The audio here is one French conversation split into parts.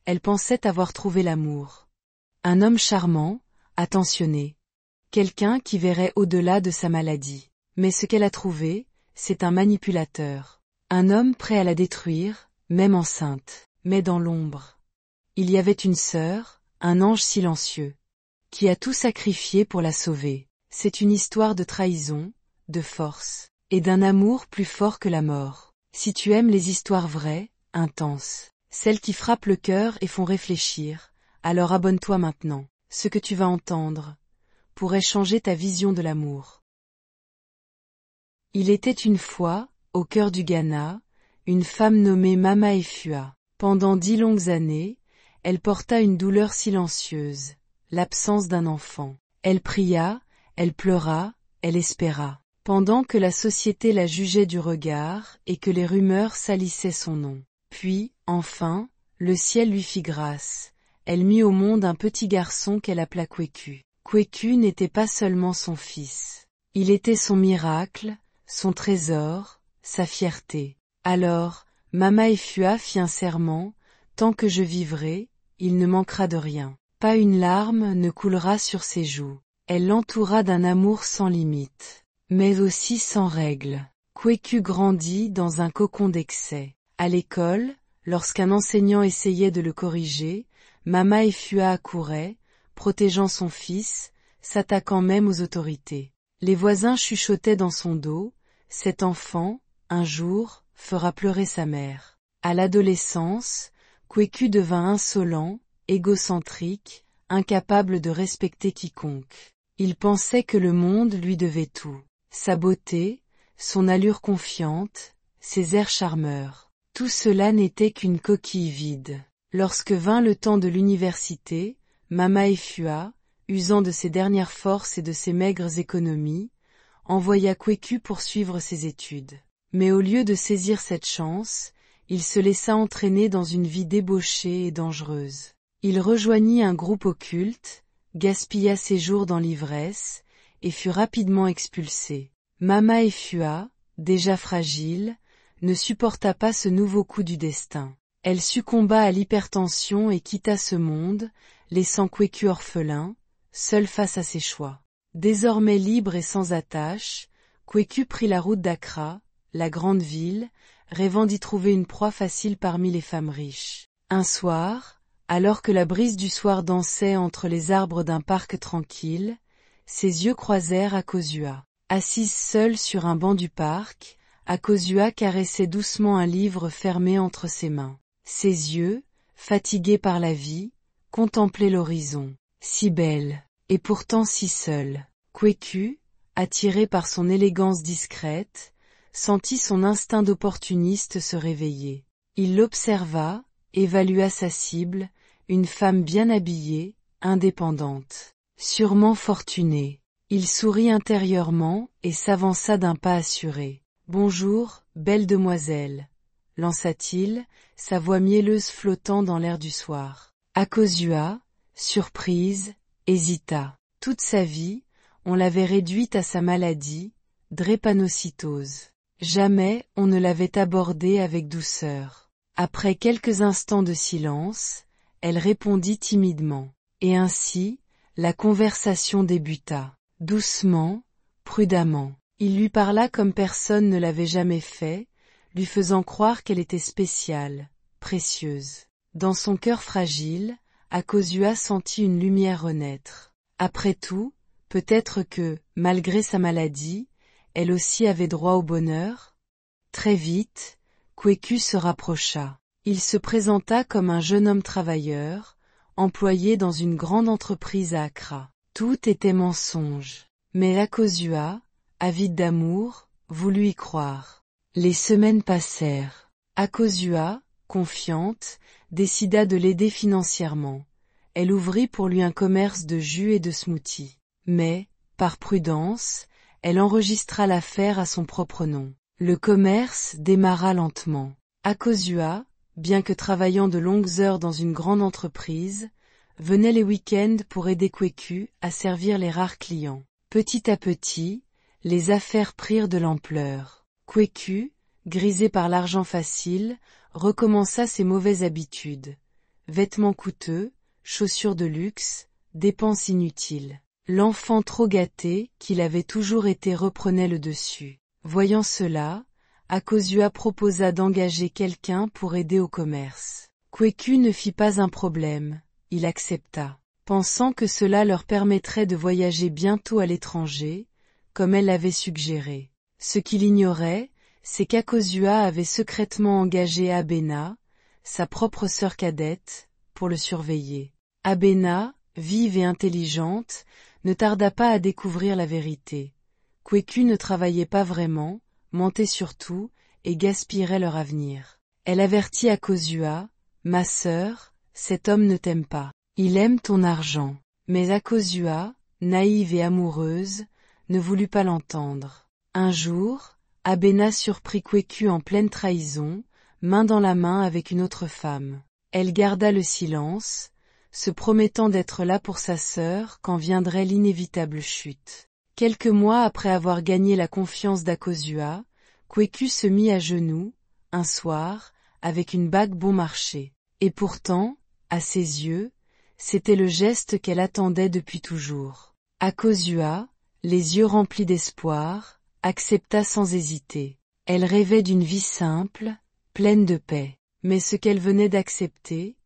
elle pensait avoir trouvé l'amour. Un homme charmant, attentionné. Quelqu'un qui verrait au-delà de sa maladie. Mais ce qu'elle a trouvé, c'est un manipulateur. Un homme prêt à la détruire, même enceinte. Mais dans l'ombre. Il y avait une sœur, un ange silencieux. Qui a tout sacrifié pour la sauver. C'est une histoire de trahison, de force, et d'un amour plus fort que la mort. Si tu aimes les histoires vraies, intenses, celles qui frappent le cœur et font réfléchir, alors abonne-toi maintenant. Ce que tu vas entendre pourrait changer ta vision de l'amour. Il était une fois, au cœur du Ghana, une femme nommée Mama Efua. Pendant 10 longues années, elle porta une douleur silencieuse, l'absence d'un enfant. Elle pria, elle pleura, elle espéra. Pendant que la société la jugeait du regard et que les rumeurs salissaient son nom. Puis, enfin, le ciel lui fit grâce. Elle mit au monde un petit garçon qu'elle appela Kweku. Kweku n'était pas seulement son fils. Il était son miracle, son trésor, sa fierté. Alors, Mama Efua fit un serment, tant que je vivrai, il ne manquera de rien. Pas une larme ne coulera sur ses joues. Elle l'entoura d'un amour sans limite, mais aussi sans règles. Kweku grandit dans un cocon d'excès. À l'école, lorsqu'un enseignant essayait de le corriger, Mama Efua accourait, protégeant son fils, s'attaquant même aux autorités. Les voisins chuchotaient dans son dos, cet enfant, un jour, fera pleurer sa mère. À l'adolescence, Kweku devint insolent, égocentrique, incapable de respecter quiconque. Il pensait que le monde lui devait tout. Sa beauté, son allure confiante, ses airs charmeurs. Tout cela n'était qu'une coquille vide. Lorsque vint le temps de l'université, Mama Efua, usant de ses dernières forces et de ses maigres économies, envoya Kweku poursuivre ses études. Mais au lieu de saisir cette chance, il se laissa entraîner dans une vie débauchée et dangereuse. Il rejoignit un groupe occulte, gaspilla ses jours dans l'ivresse, et fut rapidement expulsé. Mama Efua, déjà fragile, ne supporta pas ce nouveau coup du destin. Elle succomba à l'hypertension et quitta ce monde, laissant Kweku orphelin, seul face à ses choix. Désormais libre et sans attache, Kweku prit la route d'Accra, la grande ville, rêvant d'y trouver une proie facile parmi les femmes riches. Un soir, alors que la brise du soir dansait entre les arbres d'un parc tranquille, ses yeux croisèrent Akosua. Assise seule sur un banc du parc, Akosua caressait doucement un livre fermé entre ses mains. Ses yeux, fatigués par la vie, contemplaient l'horizon. Si belle, et pourtant si seule. Kweku, attiré par son élégance discrète, sentit son instinct d'opportuniste se réveiller. Il l'observa, évalua sa cible, une femme bien habillée, indépendante. Sûrement fortunée. Il sourit intérieurement et s'avança d'un pas assuré. « Bonjour, belle demoiselle », lança-t-il, sa voix mielleuse flottant dans l'air du soir. Akosua, surprise, hésita. Toute sa vie, on l'avait réduite à sa maladie, drépanocytose. Jamais on ne l'avait abordée avec douceur. Après quelques instants de silence, elle répondit timidement. Et ainsi, la conversation débuta. Doucement, prudemment. Il lui parla comme personne ne l'avait jamais fait, lui faisant croire qu'elle était spéciale, précieuse. Dans son cœur fragile, Akosua sentit une lumière renaître. Après tout, peut-être que, malgré sa maladie, elle aussi avait droit au bonheur. Très vite, Kweku se rapprocha. Il se présenta comme un jeune homme travailleur, employé dans une grande entreprise à Accra. Tout était mensonge. Mais Akosua, avide d'amour, voulut y croire. Les semaines passèrent. Akosua, confiante, décida de l'aider financièrement. Elle ouvrit pour lui un commerce de jus et de smoothies. Mais, par prudence, elle enregistra l'affaire à son propre nom. Le commerce démarra lentement. Akosua, bien que travaillant de longues heures dans une grande entreprise, venait les week-ends pour aider Kweku à servir les rares clients. Petit à petit, les affaires prirent de l'ampleur. Kweku, grisé par l'argent facile, recommença ses mauvaises habitudes. vêtements coûteux, chaussures de luxe, dépenses inutiles. L'enfant trop gâté, qu'il avait toujours été, reprenait le dessus. Voyant cela, Akosua proposa d'engager quelqu'un pour aider au commerce. Kweku ne fit pas un problème, il accepta, pensant que cela leur permettrait de voyager bientôt à l'étranger, comme elle l'avait suggéré. Ce qu'il ignorait, c'est qu'Akosua avait secrètement engagé Abena, sa propre sœur cadette, pour le surveiller. Abena, vive et intelligente, ne tarda pas à découvrir la vérité. Kweku ne travaillait pas vraiment, mentait surtout, et gaspillerait leur avenir. Elle avertit Akosua, « Ma sœur, cet homme ne t'aime pas. Il aime ton argent. » Mais Akosua, naïve et amoureuse, ne voulut pas l'entendre. Un jour, Abena surprit Kweku en pleine trahison, main dans la main avec une autre femme. Elle garda le silence, se promettant d'être là pour sa sœur quand viendrait l'inévitable chute. Quelques mois après avoir gagné la confiance d'Akosua, Kweku se mit à genoux, un soir, avec une bague bon marché. Et pourtant, à ses yeux, c'était le geste qu'elle attendait depuis toujours. Akosua, les yeux remplis d'espoir, accepta sans hésiter. Elle rêvait d'une vie simple, pleine de paix. Mais ce qu'elle venait d'accepter,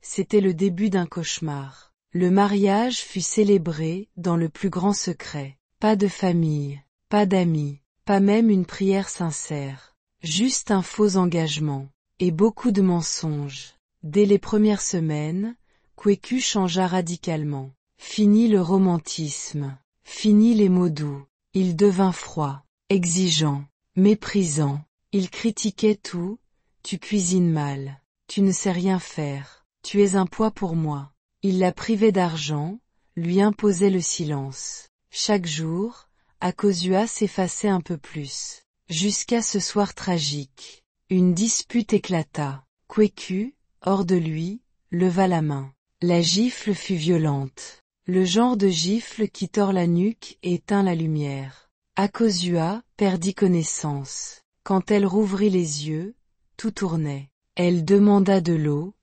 c'était le début d'un cauchemar. Le mariage fut célébré dans le plus grand secret. Pas de famille, pas d'amis, pas même une prière sincère. Juste un faux engagement. Et beaucoup de mensonges. Dès les premières semaines, Kweku changea radicalement. Fini le romantisme. Fini les mots doux. Il devint froid, exigeant, méprisant. Il critiquait tout. Tu cuisines mal. Tu ne sais rien faire. Tu es un poids pour moi. Il la privait d'argent, lui imposait le silence. Chaque jour, Akosua s'effaçait un peu plus. Jusqu'à ce soir tragique. Une dispute éclata. Kweku, hors de lui, leva la main. La gifle fut violente. Le genre de gifle qui tord la nuque et éteint la lumière. Akosua perdit connaissance. Quand elle rouvrit les yeux, tout tournait. Elle demanda de l'eau.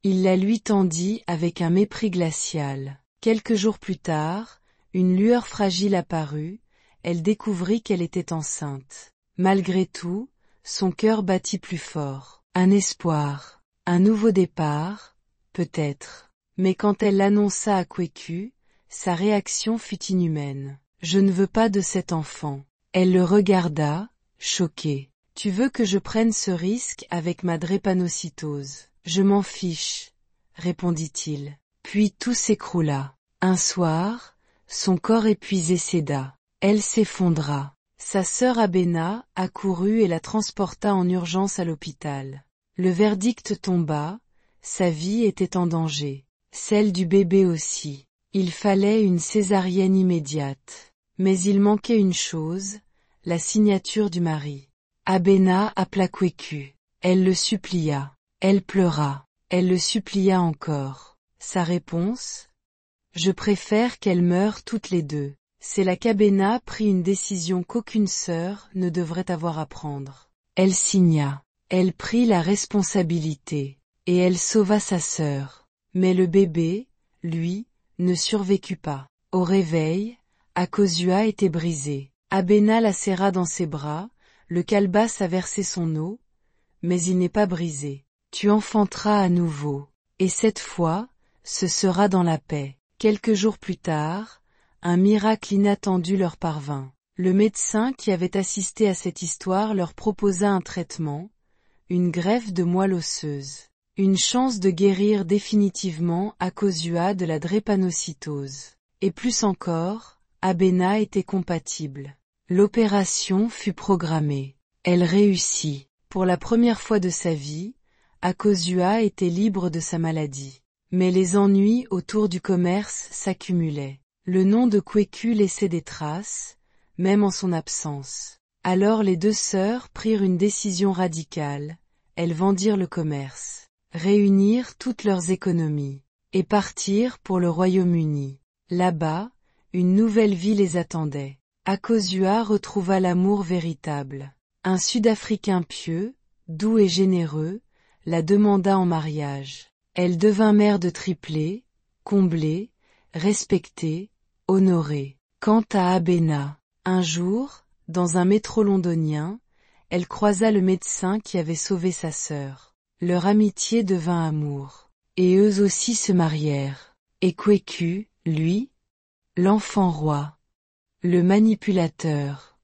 Il la lui tendit avec un mépris glacial. Quelques jours plus tard, une lueur fragile apparut, elle découvrit qu'elle était enceinte. Malgré tout, son cœur battit plus fort. Un espoir, un nouveau départ, peut-être. Mais quand elle l'annonça à Kweku, sa réaction fut inhumaine. « Je ne veux pas de cet enfant. » Elle le regarda, choquée. « Tu veux que je prenne ce risque avec ma drépanocytose? Je m'en fiche, » répondit-il. Puis tout s'écroula. Un soir, son corps épuisé céda. Elle s'effondra. Sa sœur Abena accourut et la transporta en urgence à l'hôpital. Le verdict tomba, sa vie était en danger. Celle du bébé aussi. Il fallait une césarienne immédiate. Mais il manquait une chose, la signature du mari. Abena appela Kweku. Elle le supplia. Elle pleura. Elle le supplia encore. Sa réponse? Je préfère qu'elles meurent toutes les deux. C'est là qu'Abena prit une décision qu'aucune sœur ne devrait avoir à prendre. Elle signa. Elle prit la responsabilité. Et elle sauva sa sœur. Mais le bébé, lui, ne survécut pas. Au réveil, Akosua était brisée. Abena la serra dans ses bras, le calebasse a versé son eau, mais il n'est pas brisé. Tu enfanteras à nouveau. Et cette fois, ce sera dans la paix. Quelques jours plus tard, un miracle inattendu leur parvint. Le médecin qui avait assisté à cette histoire leur proposa un traitement, une greffe de moelle osseuse. Une chance de guérir définitivement Akosua de la drépanocytose. Et plus encore, Abena était compatible. L'opération fut programmée. Elle réussit. Pour la première fois de sa vie, Akosua était libre de sa maladie. Mais les ennuis autour du commerce s'accumulaient. Le nom de Kweku laissait des traces, même en son absence. Alors les deux sœurs prirent une décision radicale. Elles vendirent le commerce, réunirent toutes leurs économies, et partirent pour le Royaume-Uni. Là-bas, une nouvelle vie les attendait. Akosua retrouva l'amour véritable. Un Sud-Africain pieux, doux et généreux, la demanda en mariage. Elle devint mère de triplés, comblée, respectée, honorée. Quant à Abena, un jour, dans un métro londonien, elle croisa le médecin qui avait sauvé sa sœur. Leur amitié devint amour. Et eux aussi se marièrent. Et Kweku, lui, l'enfant roi, le manipulateur.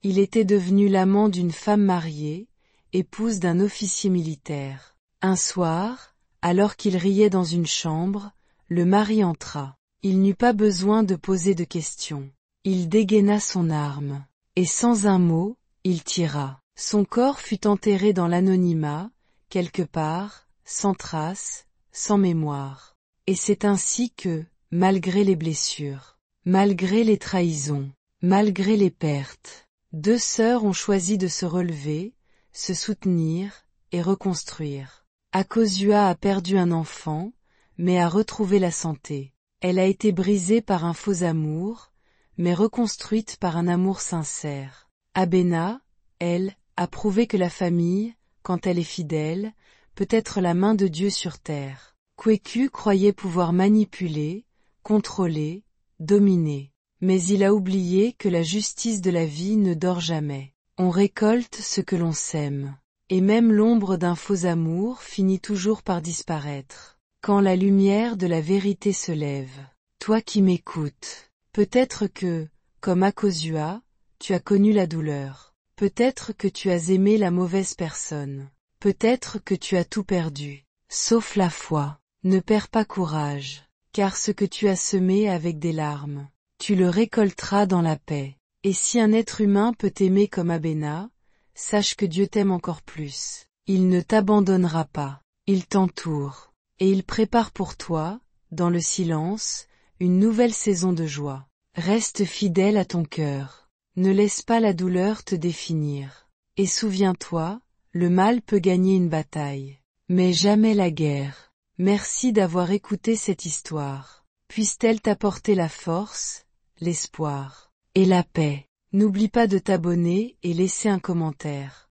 Il était devenu l'amant d'une femme mariée, épouse d'un officier militaire. Un soir, alors qu'il riait dans une chambre, le mari entra. Il n'eut pas besoin de poser de questions. Il dégaina son arme. Et sans un mot, il tira. Son corps fut enterré dans l'anonymat, quelque part, sans trace, sans mémoire. Et c'est ainsi que, malgré les blessures, malgré les trahisons, malgré les pertes, deux sœurs ont choisi de se relever, se soutenir, et reconstruire. Akosua a perdu un enfant, mais a retrouvé la santé. Elle a été brisée par un faux amour, mais reconstruite par un amour sincère. Abena, elle, a prouvé que la famille, quand elle est fidèle, peut être la main de Dieu sur terre. Kweku croyait pouvoir manipuler, contrôler, dominer. Mais il a oublié que la justice de la vie ne dort jamais. On récolte ce que l'on sème. Et même l'ombre d'un faux amour finit toujours par disparaître. Quand la lumière de la vérité se lève. Toi qui m'écoutes, peut-être que, comme Akosua, tu as connu la douleur. Peut-être que tu as aimé la mauvaise personne. Peut-être que tu as tout perdu. Sauf la foi. Ne perds pas courage. Car ce que tu as semé avec des larmes, tu le récolteras dans la paix. Et si un être humain peut t'aimer comme Abena, sache que Dieu t'aime encore plus. Il ne t'abandonnera pas. Il t'entoure. Et il prépare pour toi, dans le silence, une nouvelle saison de joie. Reste fidèle à ton cœur. Ne laisse pas la douleur te définir. Et souviens-toi, le mal peut gagner une bataille, mais jamais la guerre. Merci d'avoir écouté cette histoire. Puisse-t-elle t'apporter la force, l'espoir et la paix. N'oublie pas de t'abonner et laisser un commentaire.